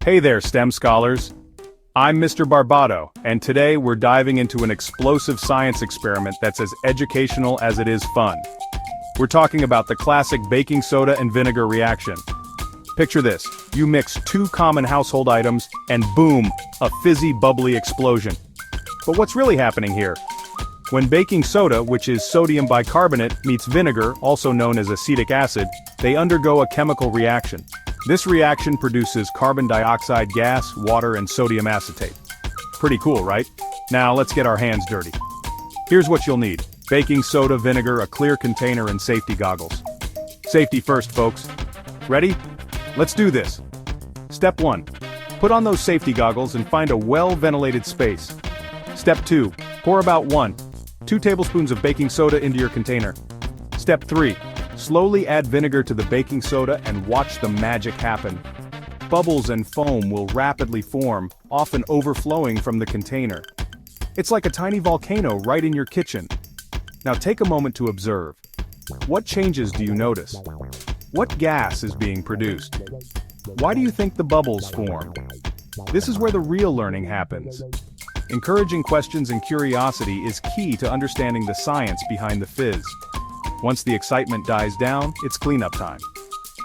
Hey there, STEM scholars. I'm Mr. Barbado, and today we're diving into an explosive science experiment that's as educational as it is fun. We're talking about the classic baking soda and vinegar reaction. Picture this, you mix two common household items, and boom, a fizzy, bubbly explosion. But what's really happening here? When baking soda, which is sodium bicarbonate, meets vinegar, also known as acetic acid, they undergo a chemical reaction. This reaction produces carbon dioxide gas, water, and sodium acetate. Pretty cool, right? Now let's get our hands dirty. Here's what you'll need: baking soda, vinegar, a clear container, and safety goggles. Safety first, folks. Ready? Let's do this. Step 1. Put on those safety goggles and find a well-ventilated space. Step 2. Pour about 2 tablespoons of baking soda into your container. Step 3. Slowly add vinegar to the baking soda and watch the magic happen. Bubbles and foam will rapidly form, often overflowing from the container. It's like a tiny volcano right in your kitchen. Now take a moment to observe. What changes do you notice? What gas is being produced? Why do you think the bubbles form? This is where the real learning happens. Encouraging questions and curiosity is key to understanding the science behind the fizz. Once the excitement dies down, it's cleanup time.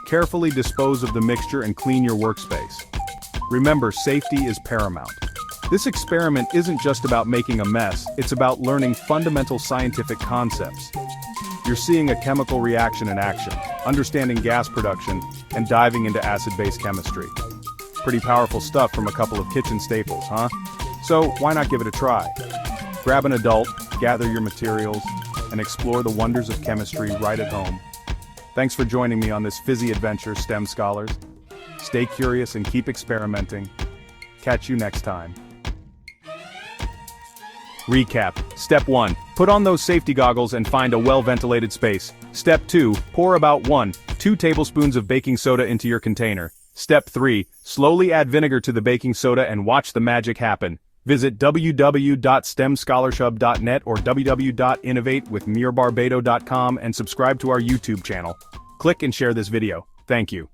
Carefully dispose of the mixture and clean your workspace. Remember, safety is paramount. This experiment isn't just about making a mess, it's about learning fundamental scientific concepts. You're seeing a chemical reaction in action, understanding gas production, and diving into acid-base chemistry. Pretty powerful stuff from a couple of kitchen staples, huh? So why not give it a try? Grab an adult, gather your materials, and explore the wonders of chemistry right at home. Thanks for joining me on this fizzy adventure, STEM scholars. Stay curious and keep experimenting. Catch you next time. Recap. Step 1. Put on those safety goggles and find a well-ventilated space. Step 2. Pour about 2 tablespoons of baking soda into your container. Step 3. Slowly add vinegar to the baking soda and watch the magic happen. Visit www.stemscholarshub.net or www.innovatewithmirbarbado.com and subscribe to our YouTube channel. Click and share this video. Thank you.